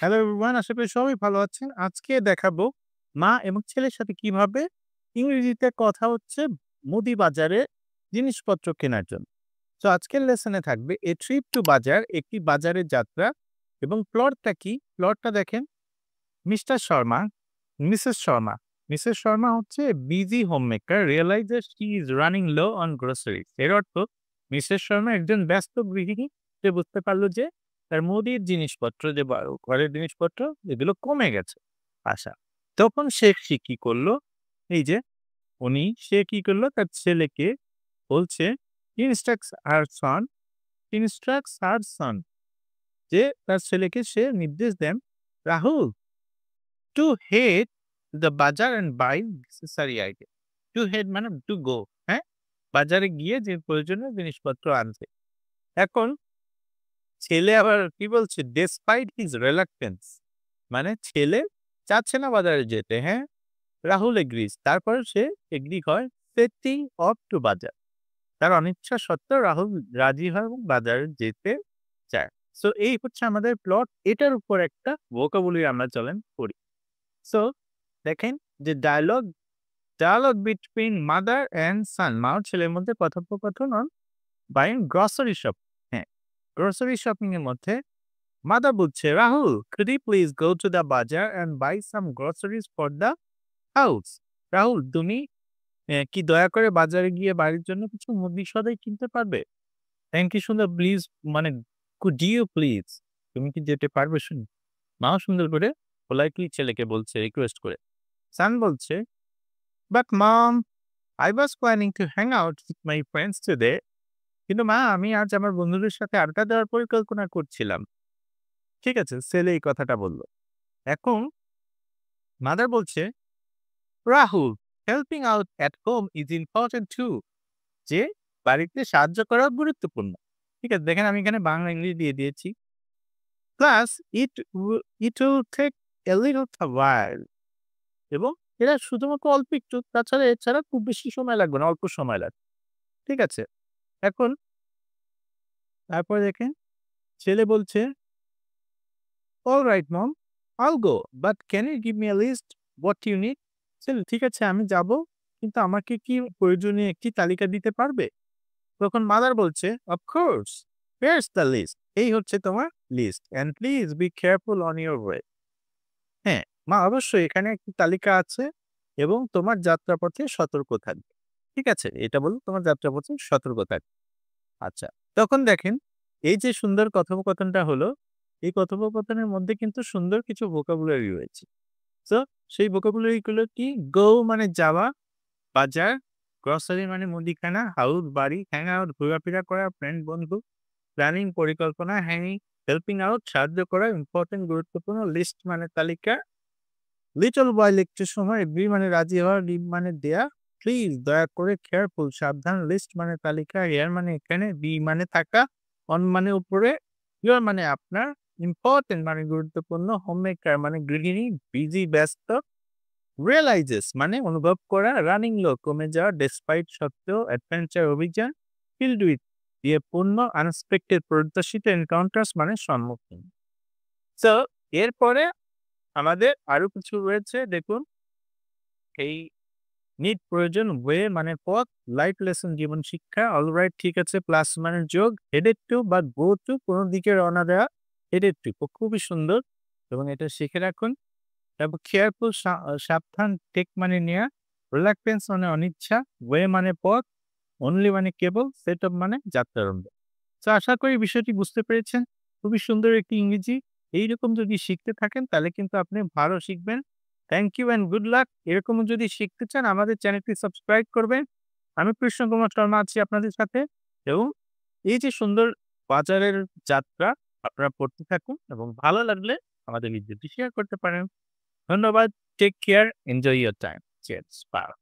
Hello everyone, আশা করি সবাই ভালো আছেন। আজকে দেখাবো মা এবং ছেলের সাথে কিভাবে ইংরেজিতে কথা হচ্ছে মুদি বাজারে জিনিসপত্র কেনার জন্য। তো আজকের লেসনে থাকবে এ ট্রিপ টু বাজার, একটি বাজারের যাত্রা। এবং প্লটটা কি? প্লটটা দেখেন, Mr Sharma, Mrs Sharma. Mrs Sharma হচ্ছে busy homemaker realises she is running low on groceries. এর অর্থ মিসেস শর্মা একজন ব্যস্ত গৃহিণী। সে বুঝতে পারলো যে তার মুদির জিনিসপত্র যে ঘরের জিনিসপত্র এগুলো কমে গেছে। আচ্ছা, তখন সে কি করলো? এই যে সে কি করলো, তার ছেলেকে বলছে, ইনস্ট্রাক্টস হার সন, যে তার ছেলেকে সে নির্দেশ দেন, Rahul, to head the bazaar and buy necessary item. To head মানে টু গো, হ্যাঁ? বাজারে গিয়ে যে প্রয়োজনীয় জিনিসপত্র আনতে। এখন ছেলে আবার কি বলছে? ডেসপাইট হিজ রিলাক্টেন্স, মানে ছেলে চাচ্ছে না বাজারে যেতে, হ্যাঁ? রাহুল এগ্রিজ। তারপর সে এগ্রি হয়, সেটিং অফ টু বাজার। তার অনিচ্ছা সত্ত্বেও রাহুল রাজি হয় এবং বাজারে যেতে চায়। সো এই হচ্ছে আমাদের প্লট। এটার উপর একটা ভোকাবুলারি আমরা চলেন করি। সো দেখেন যে ডায়ালগ বিটুইন মাদার অ্যান্ড সান, মা ও ছেলের মধ্যে কথোপকথন অন বাইং গ্রসারি শপ। হ্যাঁ, গ্রসারি শপিং এর মধ্যে মাদার বলছে, Rahul, could you please go to the বাজার and buy some groceries for the house? Rahul, তুমি কি দয়া করে বাজারে গিয়ে বাড়ির জন্য কিছু মুদি সদাই কিনতে পারবে? থ্যাংক ইউ সুন্দর, প্লিজ, মানে কুড ইউ প্লিজ, তুমি কি যেতে পারবে শুনি? মাও সুন্দর করে পোলাইটলি ছেলেকে বলছে, রিকোয়েস্ট করে। সান বলছে, but mom, I was planning to hang out with my friends today. কিন্তু মা, আমি আজ আমার বন্ধুদের সাথে আড্ডা দেওয়ার পরিকল্পনা করছিলাম। ঠিক আছে, ছেলে এই কথাটা বলল। এখন মাদার বলছে, Rahul, helping out at home is important to, যে বাড়িতে সাহায্য করা গুরুত্বপূর্ণ। ঠিক আছে, দেখেন আমি এখানে বাংলা ইংরেজি দিয়ে দিয়েছি। Plus it will take a little while, এবং এটা শুধুমাত্র অল্প একটু, তাছাড়া এছাড়া খুব বেশি সময় লাগবে না, অল্প সময় লাগবে। ঠিক আছে? এখন তারপরে দেখেন ছেলে বলছে, alright mom, I'll go, but can you give me a list what you need? ছেলে, ঠিক আছে আমি যাব, কিন্তু আমাকে কি প্রয়োজনীয় একটি তালিকা দিতে পারবে? তখন মাদার বলছে, of course, here's the list. এই হচ্ছে তোমার লিস্ট, and please be careful on your way. হ্যাঁ, মা, অবশ্যই এখানে একটি তালিকা আছে, এবং তোমার যাত্রাপথে সতর্ক থাকবে। ঠিক আছে? এটা বলো, তোমার যাত্রাপথে সতর্ক থাকবে। আচ্ছা, তখন দেখেন এই যে সুন্দর কথোপকথনটা হলো, এই কথোপকথনের মধ্যে কিন্তু সুন্দর কিছু ভোকাবুলারি রয়েছে। সো সেই ভোকাবুলারি গুলো কি? গো মানে যাওয়া, বাজার, গ্রসারি মানে মুদিখানা, হাউস বাড়ি, হ্যাং আউট ঘোরাফেরা করা, ফ্রেন্ড বন্ধু, প্ল্যানিং পরিকল্পনা, হ্যাঙ্গিং হেল্পিং আউট সাহায্য করা, ইম্পর্টেন্ট গুরুত্বপূর্ণ, লিস্ট মানে তালিকা, লিটল বয় একটু সময়, এগ্রি মানে রাজি হওয়া, লিভ মানে দেয়া, প্লিজ দয়া করে, কেয়ারফুল সাবধান, লিস্ট মানে তালিকা, হেয়ার মানে এখানে, বি মানে থাকা, অন মানে উপরে, ইউর মানে আপনার, ইম্পর্টেন্ট মানে গুরুত্বপূর্ণ, হোম মেকার মানে গৃহিণী, বিজি ব্যস্ত, রিয়েলাইজেস মানে অনুভব করা, রানিং লো কমে যাওয়া, ডেসপাইট সত্ত্বেও, অ্যাডভেঞ্চার অভিযান, ফিল্ড উইথ দিয়ে পূর্ণ, আনএক্সপেক্টেড প্রত্যাশিত, এনকাউন্টার্স মানে সম্মুখীন। সো এরপরে আমাদের আরো কিছু রয়েছে, দেখুন। এই নিড প্রয়োজন, ওয়ে মানে পথ, লাইফ লেসন জীবন শিক্ষা, অলরাইট ঠিক আছে, প্লাস মানে যোগ, হেডেড টু বা গো টু কোনো দিকে রওনা দেওয়া, হেডেড টু খুবই সুন্দর, এবং এটা শিখে রাখুন। তারপর কেয়ারফুল সাবধান, টেক মানে নেয়া, রিলাক্টেন্স মানে অনিচ্ছা, ওয়ে মানে পথ, অনলি মানে কেবল, সেট আপ মানে যাত্রারম্ভ। তো আশা করি বিষয়টি বুঝতে পেরেছেন। খুবই সুন্দর একটি ইংরেজি। এইরকম যদি শিখতে থাকেন তাহলে কিন্তু আপনি ভালো শিখবেন। Thank you and good luck. এরকম যদি শিখতে চান আমাদের চ্যানেলটি সাবস্ক্রাইব করবেন। আমি কৃষ্ণ কুমার শর্মা আছি আপনাদের সাথে, এবং এই যে সুন্দর বাজারের যাত্রা আপনারা পড়তে থাকুন, এবং ভালো লাগলে আমাদের ভিডিওটি শেয়ার করতে পারেন। ধন্যবাদ। Take care. Enjoy your time. Cheers. By.